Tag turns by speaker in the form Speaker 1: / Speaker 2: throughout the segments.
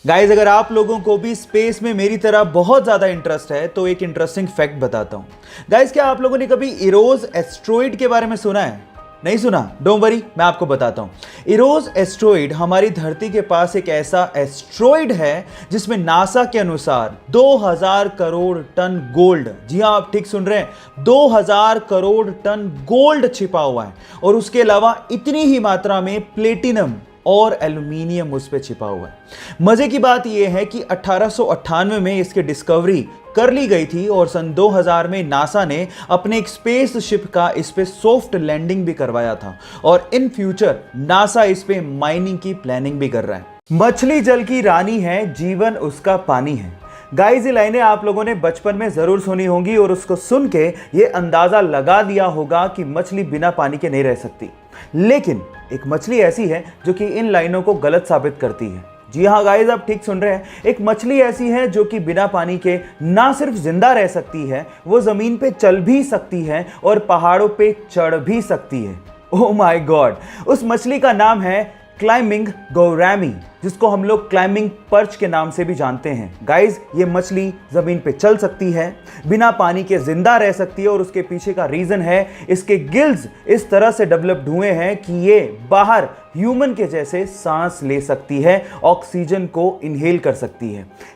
Speaker 1: Guys अगर आप लोगों को भी स्पेस में मेरी तरह बहुत ज्यादा इंटरेस्ट है तो एक इंटरेस्टिंग फैक्ट बताता हूं। गाइज क्या आप लोगों ने कभी इरोज एस्ट्रॉइड के बारे में सुना है? नहीं सुना? डोंट वरी, मैं आपको बताता हूं। इरोज एस्ट्रॉइड हमारी धरती के पास एक ऐसा एस्ट्रॉइड है जिसमें नासा के अनुसार 2000 करोड़ टन गोल्ड, जी हां आप ठीक सुन रहे हैं, 2000 करोड़ टन गोल्ड छिपा हुआ है और उसके अलावा इतनी ही मात्रा में प्लेटिनम और एल्यूमिनियम उस पे छिपा हुआ है। मजे की बात यह है कि 1898 में इसकी डिस्कवरी कर ली गई थी और सन 2000 में नासा ने अपने एक स्पेस शिप का इस पे सॉफ्ट लैंडिंग भी करवाया था और इन फ्यूचर नासा इस पे माइनिंग की प्लानिंग भी कर रहा है। मछली जल की रानी है, जीवन उसका पानी है। गाइस ये लाइनें आप लोगों ने बचपन में जरूर सुनी होंगी और उसको सुन के ये अंदाजा लगा दिया होगा कि मछली बिना पानी के नहीं रह सकती। लेकिन एक मछली ऐसी है जो कि इन लाइनों को गलत साबित करती है। जी हाँ गाइस आप ठीक सुन रहे हैं, एक मछली ऐसी है जो कि बिना पानी के ना सिर्फ जिंदा रह सकती है, वो जमीन पे चल भी सकती है और पहाड़ों पे चढ़ भी सकती है। ओह माय गॉड, उस मछली का नाम है क्लाइंबिंग गौरामी, जिसको हम लोग क्लाइंबिंग पर्च के नाम से भी जानते हैं। गाइज ये मछली जमीन पे चल सकती है, बिना पानी के जिंदा रह सकती है और उसके पीछे का रीजन है इसके गिल्स इस तरह से डेवलप्ड हुए हैं कि ये बाहर ह्यूमन के जैसे सांस ले सकती है, ऑक्सीजन को इनहेल कर सकती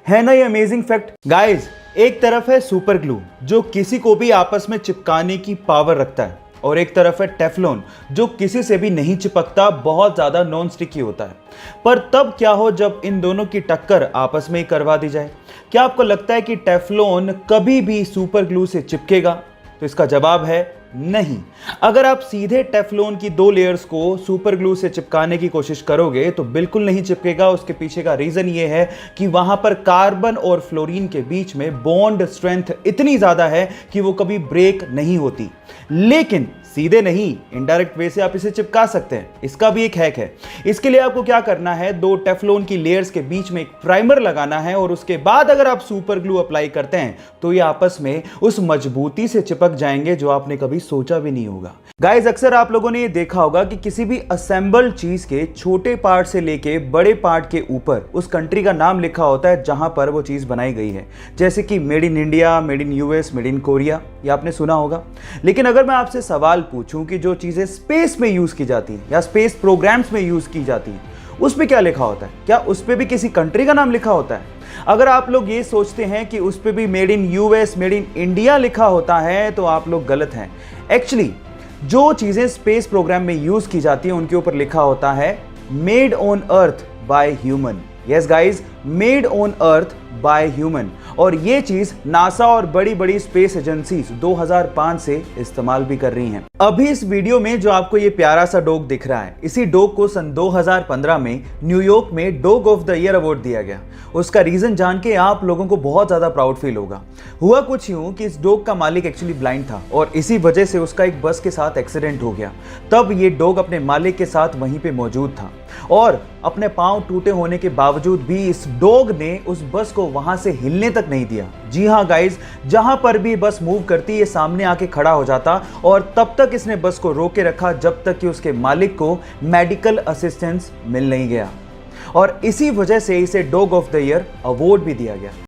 Speaker 1: है ना ये अमेजिंग फैक्ट। गाइज एक तरफ है सुपर ग्लू जो किसी को भी आपस में चिपकाने की पावर रखता है और एक तरफ है टेफ्लॉन जो किसी से भी नहीं चिपकता, बहुत ज्यादा नॉन स्टिकी होता है। पर तब क्या हो जब इन दोनों की टक्कर आपस में ही करवा दी जाए? क्या आपको लगता है कि टेफ्लॉन कभी भी सुपर ग्लू से चिपकेगा? तो इसका जवाब है नहीं। अगर आप सीधे टेफ्लॉन की दो लेयर्स को सुपर ग्लू से चिपकाने की कोशिश करोगे तो बिल्कुल नहीं चिपकेगा। उसके पीछे का रीजन ये है कि वहां पर कार्बन और फ्लोरीन के बीच में बॉन्ड स्ट्रेंथ इतनी ज्यादा है कि वो कभी ब्रेक नहीं होती। लेकिन सीधे नहीं, इनडायरेक्ट वे से आप इसे चिपका सकते हैं। इसका भी एक हैक है। इसके लिए आपको क्या करना है, दो टेफ्लॉन की लेयर्स के बीच में एक प्राइमर लगाना है और उसके बाद अगर आप सुपर ग्लू अप्लाई करते हैं तो ये आपस में उस मजबूती से चिपक जाएंगे जो आपने कभी सोचा भी नहीं होगा। गाइस अक्सर आप लोगों ने ये देखा होगा कि किसी भी असेंबल्ड चीज के छोटे पार्ट से लेके बड़े पार्ट के ऊपर उस कंट्री का नाम लिखा होता है जहां पर वो चीज बनाई गई है, जैसे कि made in India, made in US, made in Korea, ये आपने सुना होगा। लेकिन अगर मैं आपसे सवाल पूछूं कि जो चीजें स्पेस में यूज की जाती हैं या स्पेस प्रोग्राम्स में यूज की जाती हैं उस पे क्या लिखा होता है? क्या उस पे भी किसी कंट्री का नाम लिखा होता है? अगर आप लोग ये सोचते हैं कि उस पे भी made in US, made in India लिखा होता है तो आप लोग गलत हैं। एक्चुअली जो चीजें स्पेस प्रोग्राम में यूज की जाती हैं उनके ऊपर लिखा होता है made on earth by human. Yes guys, made on earth by human. और ये चीज नासा और बड़ी बड़ी स्पेस एजेंसीज 2005 से इस्तेमाल भी कर रही हैं। अभी इस वीडियो में जो आपको ये प्यारा सा डॉग दिख रहा है, इसी डॉग को सन 2015 में न्यूयॉर्क में dog of the year award दिया गया। उसका रीजन जान के आप लोगों को बहुत ज्यादा प्राउड फील होगा। हुआ कुछ यूं कि इस डॉग का मालिक एक्चुअली ब्लाइंड था और इसी वजह से उसका एक बस के साथ एक्सीडेंट हो गया। तब ये डॉग अपने मालिक के साथ वहीं पे मौजूद था और अपने पांव टूटे होने के बावजूद भी इस डॉग ने उस बस को वहां से हिलने तक नहीं दिया। जी हाँ गाइज, जहां पर भी बस मूव करती ये सामने आके खड़ा हो जाता और तब तक इसने बस को रोके रखा जब तक कि उसके मालिक को मेडिकल असिस्टेंस मिल नहीं गया और इसी वजह से इसे dog of the year award भी दिया गया।